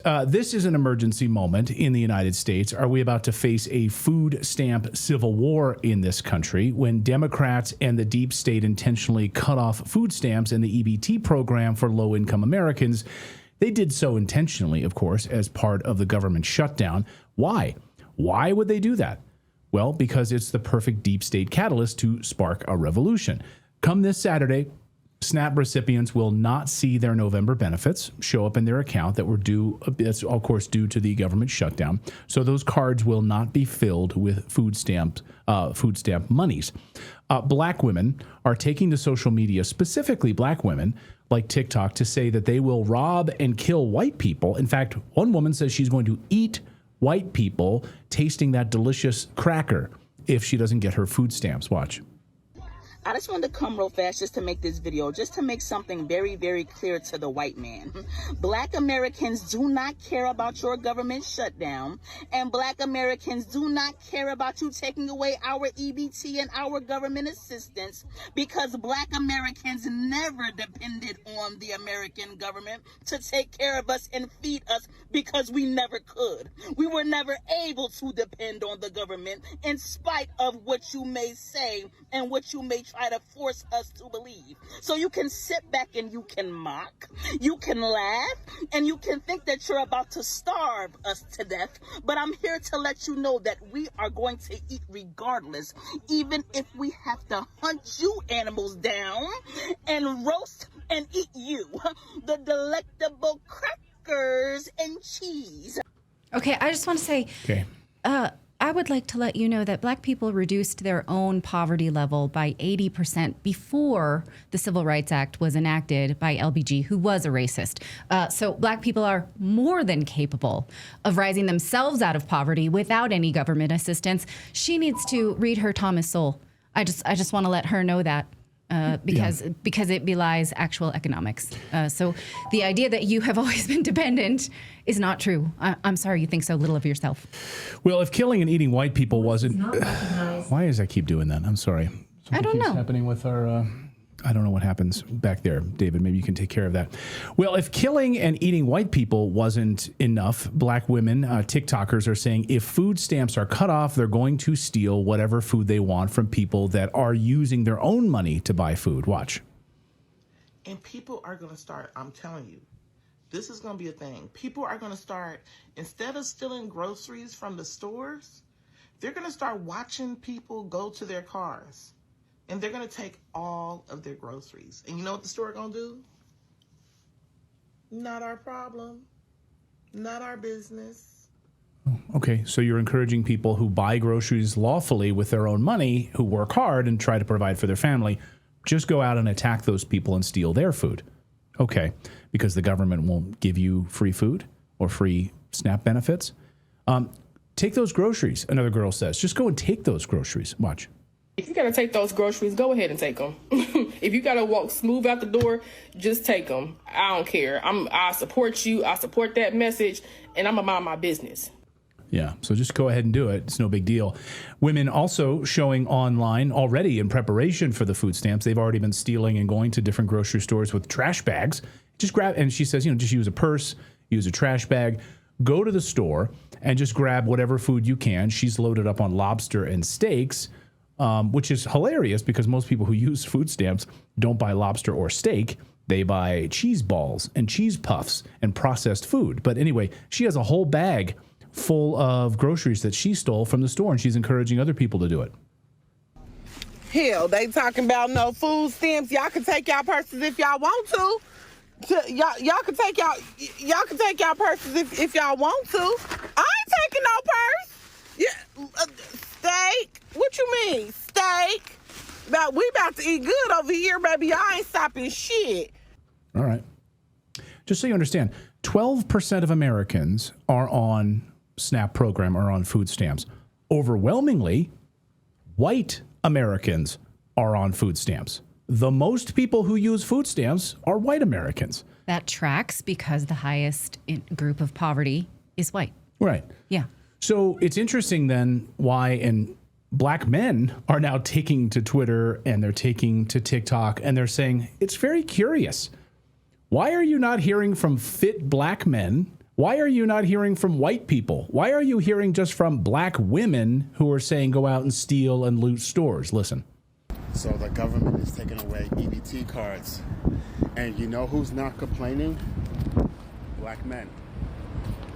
This is an emergency moment in the United States. Are we about to face a food stamp civil war in this country when Democrats and the deep state intentionally cut off food stamps and the EBT program for low-income Americans? They did so intentionally, of course, as part of the government shutdown. Why? Why would they do that? Well, because it's the perfect deep state catalyst to spark a revolution. Come this Saturday, SNAP recipients will not see their November benefits show up in their account that were due, that's of course due to the government shutdown. So those cards will not be filled with food stamp monies. Black women are taking to social media, specifically black women like TikTok, to say that they will rob and kill white people. In fact, one woman says she's going to eat white people tasting that delicious cracker if she doesn't get her food stamps. Watch. I just wanted to come real fast just to make this video, just to make something very, very clear to the white man. Black Americans do not care about your government shutdown, and Black Americans do not care about you taking away our EBT and our government assistance, because Black Americans never depended on the American government to take care of us and feed us, because we never could. We were never able to depend on the government, in spite of what you may say and what you may try to force us to believe. So you can sit back and you can mock, you can laugh, and you can think that you're about to starve us to death. But I'm here to let you know that we are going to eat regardless, even if we have to hunt you animals down and roast and eat you, the delectable crackers and cheese. Okay, I just want to say, I would like to let you know that Black people reduced their own poverty level by 80% before the Civil Rights Act was enacted by LBG, who was a racist. So Black people are more than capable of rising themselves out of poverty without any government assistance. She needs to read her Thomas Sowell. I just want to let her know that. Because it belies actual economics. So the idea that you have always been dependent is not true. I'm sorry you think so little of yourself. Well, if killing and eating white people wasn't... Why does I keep doing that? I'm sorry. Something I don't know. keeps happening with our... I don't know what happens back there. David, maybe you can take care of that. Well, if killing and eating white people wasn't enough, black women, TikTokers, are saying if food stamps are cut off, they're going to steal whatever food they want from people that are using their own money to buy food. Watch. And people are going to start, I'm telling you, this is going to be a thing. People are going to start, instead of stealing groceries from the stores, they're going to start watching people go to their cars. And they're going to take all of their groceries. And you know what the store going to do? Not our problem. Not our business. Okay, so you're encouraging people who buy groceries lawfully with their own money, who work hard and try to provide for their family, just go out and attack those people and steal their food. Okay, because the government won't give you free food or free SNAP benefits. Take those groceries, another girl says. Just go and take those groceries. Watch. If you gotta take those groceries, go ahead and take them. If you gotta walk smooth out the door, just take them. I don't care. I support you. I support that message, and I'm gonna mind my business. Yeah, so just go ahead and do it. It's no big deal. Women also showing online already in preparation for the food stamps. They've already been stealing and going to different grocery stores with trash bags. Just grab, and she says, just use a purse, use a trash bag, go to the store and just grab whatever food you can. She's loaded up on lobster and steaks. Which is hilarious because most people who use food stamps don't buy lobster or steak. They buy cheese balls and cheese puffs and processed food. But anyway, she has a whole bag full of groceries that she stole from the store, and she's encouraging other people to do it. Hell, they talking about no food stamps. Y'all can take y'all purses if y'all want to. Y'all can take y'all purses if y'all want to. I ain't taking no purse. Yeah. Steak? What you mean? Steak? We about to eat good over here, baby. I ain't stopping shit. All right. Just so you understand, 12% of Americans are on SNAP program or on food stamps. Overwhelmingly, white Americans are on food stamps. The most people who use food stamps are white Americans. That tracks because the highest group of poverty is white. Right. Yeah. So it's interesting then why black men are now taking to Twitter and they're taking to TikTok and they're saying, it's very curious. Why are you not hearing from fit black men Why are you not hearing from white people? Why are you hearing just from black women who are saying go out and steal and loot stores? Listen. So the government is taking away EBT cards. And you know who's not complaining? Black men.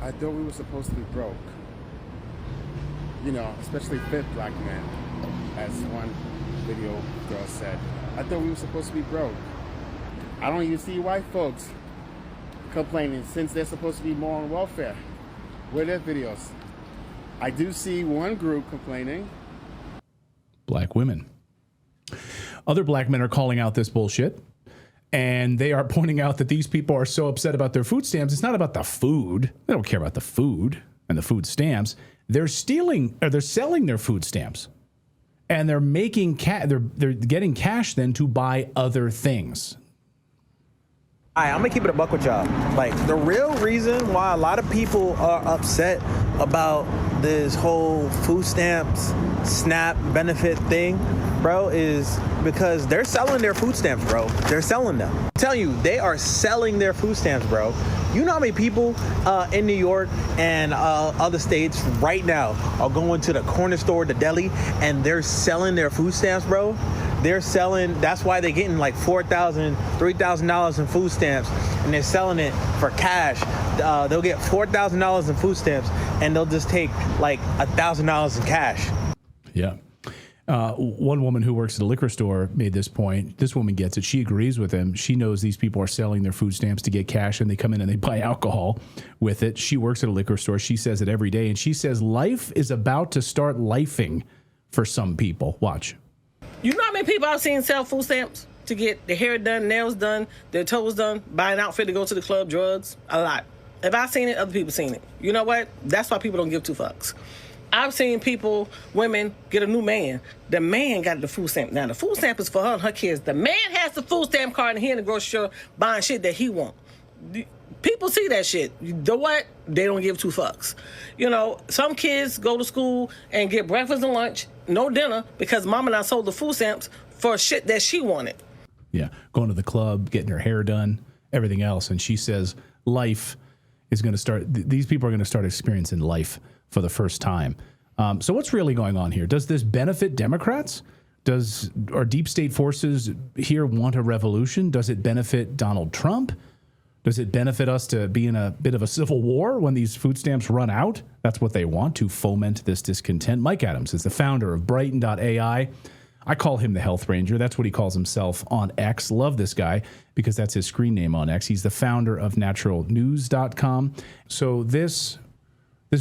I thought we were supposed to be broke. You know, especially fit black men, as one video girl said. I thought we were supposed to be broke. I don't even see white folks complaining since they're supposed to be more on welfare. Where are their videos? I do see one group complaining. Black women. Other black men are calling out this bullshit, and they are pointing out that these people are so upset about their food stamps. It's not about the food. They don't care about the food and the food stamps. They're stealing, or they're selling their food stamps, and they're making they're getting cash then to buy other things. I'm gonna keep it a buck with y'all. Like, the real reason why a lot of people are upset about this whole food stamps, SNAP benefit thing, bro, is because they're selling their food stamps, bro. They're selling them. I'm telling you, they are selling their food stamps, bro. You know how many people in New York and other states right now are going to the corner store, the deli, and they're selling their food stamps, bro? They're selling, that's why they're getting like $4,000, $3,000 in food stamps, and they're selling it for cash. They'll get $4,000 in food stamps, and they'll just take like $1,000 in cash. Yeah. One woman who works at a liquor store made this point. This woman gets it. She agrees with him. She knows these people are selling their food stamps to get cash, and they come in and they buy alcohol with it. She works at a liquor store. She says it every day, and she says life is about to start lifing for some people. Watch. You know how many people I've seen sell food stamps to get their hair done, nails done, their toes done, buy an outfit to go to the club, drugs? A lot. If I've seen it, other people seen it. You know what? That's why people don't give two fucks. I've seen people, women, get a new man. The man got the food stamp. Now, the food stamp is for her and her kids. The man has the food stamp card, and he in the grocery store buying shit that he want. People see that shit. You know what? They don't give two fucks. You know, some kids go to school and get breakfast and lunch, no dinner, because mama and I sold the food stamps for shit that she wanted. Yeah, going to the club, getting her hair done, everything else. And she says life is going to start, these people are going to start experiencing life for the first time. So what's really going on here? Does this benefit Democrats? Are deep state forces here want a revolution? Does it benefit Donald Trump? Does it benefit us to be in a bit of a civil war when these food stamps run out? That's what they want, to foment this discontent. Mike Adams is the founder of Brighton.ai. I call him the Health Ranger. That's what he calls himself on X. Love this guy because that's his screen name on X. He's the founder of naturalnews.com. So this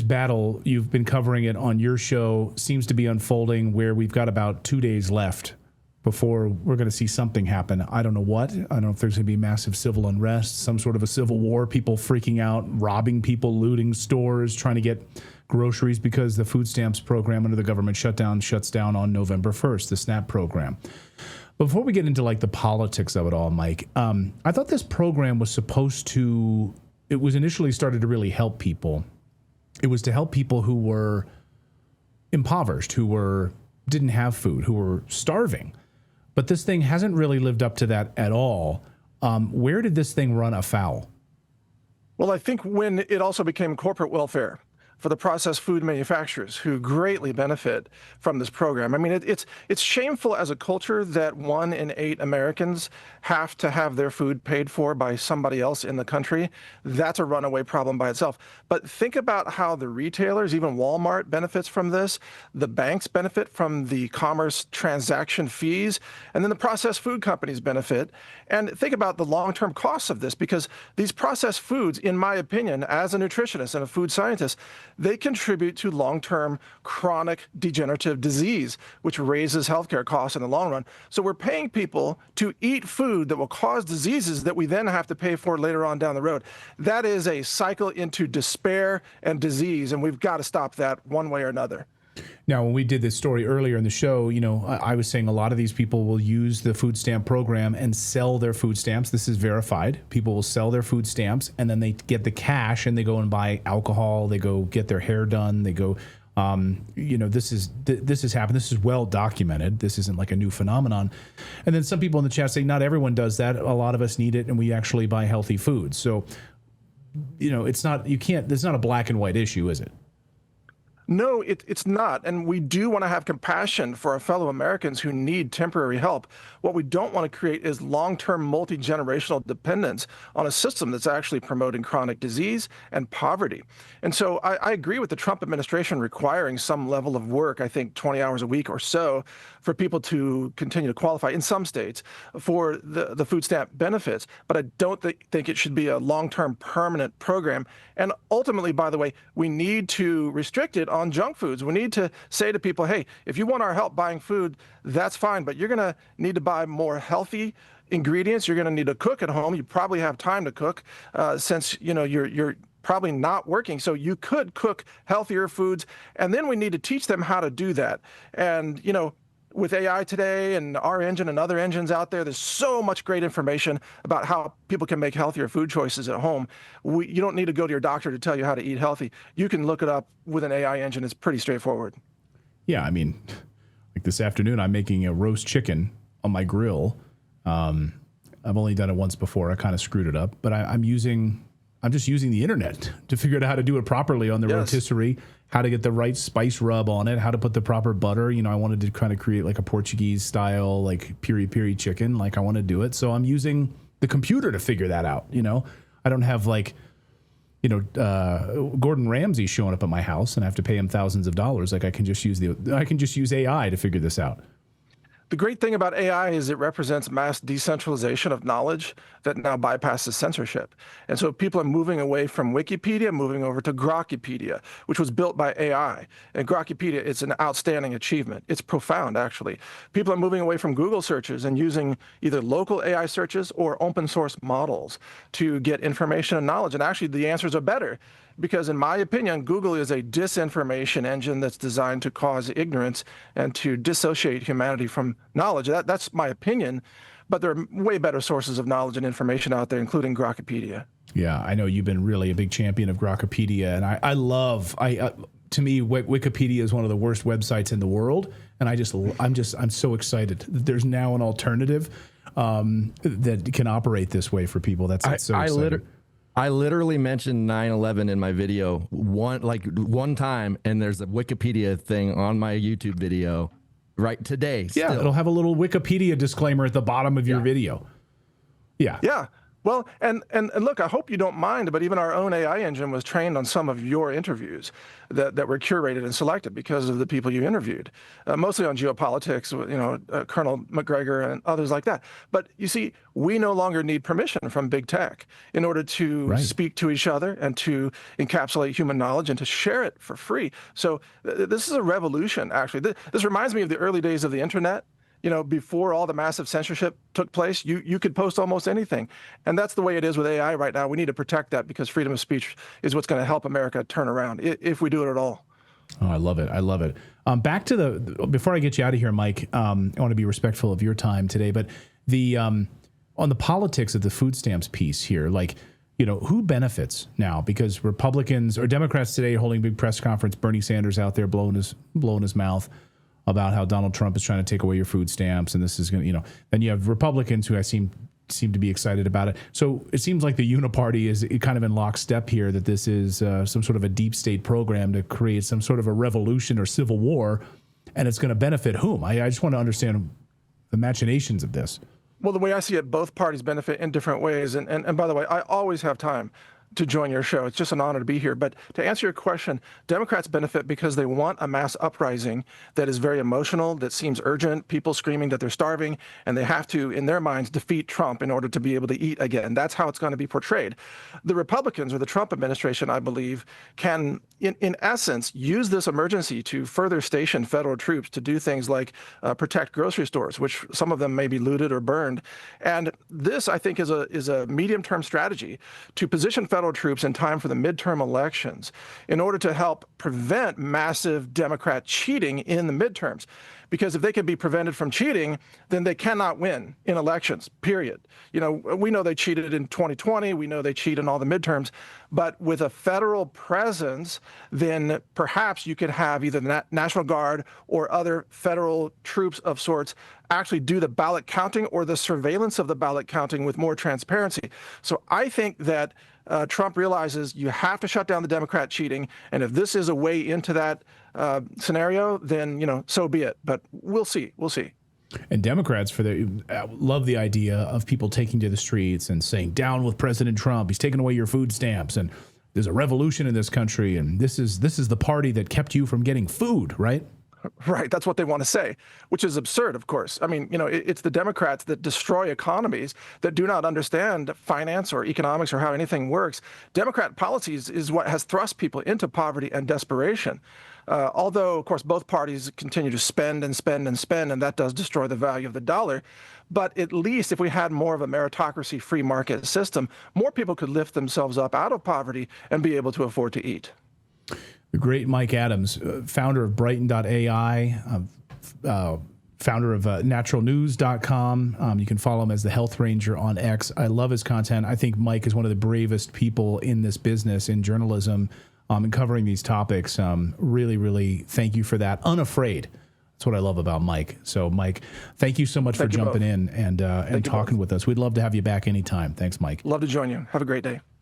battle, you've been covering it on your show, seems to be unfolding where we've got about 2 days left before we're going to see something happen. I don't know what. I don't know if there's going to be massive civil unrest, some sort of a civil war, people freaking out, robbing people, looting stores, trying to get groceries because the food stamps program under the government shutdown shuts down on November 1st, the SNAP program. Before we get into like the politics of it all, Mike, I thought this program was it was initially started to really help people. It was to help people who were impoverished, who didn't have food, who were starving. But this thing hasn't really lived up to that at all. Where did this thing run afoul? Well, I think when it also became corporate welfare for the processed food manufacturers who greatly benefit from this program. I mean, it's shameful as a culture that 1 in 8 Americans have to have their food paid for by somebody else in the country. That's a runaway problem by itself. But think about how the retailers, even Walmart, benefits from this. The banks benefit from the commerce transaction fees, and then the processed food companies benefit. And think about the long-term costs of this, because these processed foods, in my opinion, as a nutritionist and a food scientist, they contribute to long-term chronic degenerative disease, which raises healthcare costs in the long run. So we're paying people to eat food that will cause diseases that we then have to pay for later on down the road. That is a cycle into despair and disease, and we've got to stop that one way or another. Now, when we did this story earlier in the show, I was saying a lot of these people will use the food stamp program and sell their food stamps. This is verified. People will sell their food stamps, and then they get the cash, and they go and buy alcohol. They go get their hair done. They go, this has happened. This is well documented. This isn't like a new phenomenon. And then some people in the chat say not everyone does that. A lot of us need it, and we actually buy healthy food. So it's not, you can't, there's not a black and white issue, is it? No, it's not. And we do want to have compassion for our fellow Americans who need temporary help. What we don't want to create is long-term multi-generational dependence on a system that's actually promoting chronic disease and poverty. And so I agree with the Trump administration requiring some level of work, I think 20 hours a week or so, for people to continue to qualify in some states for the food stamp benefits. But I don't think it should be a long-term permanent program. And ultimately, by the way, we need to restrict it on junk foods. We need to say to people, hey, if you want our help buying food, that's fine, but you're going to need to buy more healthy ingredients. You're going to need to cook at home. You probably have time to cook since you're probably not working. So you could cook healthier foods, and then we need to teach them how to do that. And with AI today and our engine and other engines out there's so much great information about how people can make healthier food choices at home. You don't need to go to your doctor to tell you how to eat healthy. You can look it up with an AI engine. It's pretty straightforward. Yeah, I mean, like this afternoon, I'm making a roast chicken on my grill. I've only done it once before. I kind of screwed it up, but I'm just using the internet to figure out how to do it properly on the rotisserie, how to get the right spice rub on it, how to put the proper butter. I wanted to kind of create like a Portuguese style, like piri chicken. Like I want to do it. So I'm using the computer to figure that out. I don't have like, Gordon Ramsay showing up at my house and I have to pay him thousands of dollars. Like I can just use AI to figure this out. The great thing about AI is it represents mass decentralization of knowledge that now bypasses censorship. And so people are moving away from Wikipedia, moving over to Grokkipedia, which was built by AI. And Grokkipedia, it's an outstanding achievement. It's profound, actually. People are moving away from Google searches and using either local AI searches or open source models to get information and knowledge. And actually, the answers are better. Because in my opinion, Google is a disinformation engine that's designed to cause ignorance and to dissociate humanity from knowledge. That's my opinion, but there are way better sources of knowledge and information out there, including Grokkipedia. Yeah, I know you've been really a big champion of Grokkipedia, and to me, Wikipedia is one of the worst websites in the world, and I'm so excited that there's now an alternative that can operate this way for people. That's so exciting. I literally mentioned 9/11 in my video one time, and there's a Wikipedia thing on my YouTube video right today. Yeah, it'll have a little Wikipedia disclaimer at the bottom of your video. Yeah. Yeah. Well, and look, I hope you don't mind, but even our own AI engine was trained on some of your interviews that were curated and selected because of the people you interviewed, mostly on geopolitics, Colonel McGregor and others like that. But you see, we no longer need permission from big tech in order to speak to each other and to encapsulate human knowledge and to share it for free. So this is a revolution, actually. This reminds me of the early days of the internet. Before all the massive censorship took place, you could post almost anything. And that's the way it is with AI right now. We need to protect that because freedom of speech is what's going to help America turn around, if we do it at all. Oh, I love it. I love it. Back to before I get you out of here, Mike, I want to be respectful of your time today, but on the politics of the food stamps piece here, who benefits now? Because Republicans or Democrats today are holding a big press conference, Bernie Sanders out there blowing his mouth about how Donald Trump is trying to take away your food stamps, and this is going to, then you have Republicans who seem to be excited about it. So it seems like the uniparty is kind of in lockstep here, that this is some sort of a deep state program to create some sort of a revolution or civil war, and it's going to benefit whom? I just want to understand the machinations of this. Well, the way I see it, both parties benefit in different ways. And by the way, I always have time to join your show. It's just an honor to be here. But to answer your question, Democrats benefit because they want a mass uprising that is very emotional, that seems urgent, people screaming that they're starving, and they have to, in their minds, defeat Trump in order to be able to eat again. That's how it's going to be portrayed. The Republicans, or the Trump administration, I believe, can, in essence, use this emergency to further station federal troops to do things like protect grocery stores, which some of them may be looted or burned. And this, I think, is a medium-term strategy to position federal troops in time for the midterm elections in order to help prevent massive Democrat cheating in the midterms. Because if they can be prevented from cheating, then they cannot win in elections, period. We know they cheated in 2020. We know they cheat in all the midterms. But with a federal presence, then perhaps you could have either the National Guard or other federal troops of sorts actually do the ballot counting or the surveillance of the ballot counting with more transparency. So I think that Trump realizes you have to shut down the Democrat cheating, and if this is a way into that scenario, then so be it. But we'll see. We'll see. And Democrats love the idea of people taking to the streets and saying, "Down with President Trump. He's taking away your food stamps, and there's a revolution in this country, and this is the party that kept you from getting food," right? Right. That's what they want to say, which is absurd, of course. I mean, it's the Democrats that destroy economies, that do not understand finance or economics or how anything works. Democrat policies is what has thrust people into poverty and desperation. Although, of course, both parties continue to spend and spend and spend, and that does destroy the value of the dollar. But at least if we had more of a meritocracy free market system, more people could lift themselves up out of poverty and be able to afford to eat. The great Mike Adams, founder of Brighton.ai, founder of naturalnews.com. You can follow him as the Health Ranger on X. I love his content. I think Mike is one of the bravest people in this business, in journalism, and covering these topics. Really, really thank you for that. Unafraid. That's what I love about Mike. So, Mike, thank you so much for jumping in and talking with us. We'd love to have you back anytime. Thanks, Mike. Love to join you. Have a great day.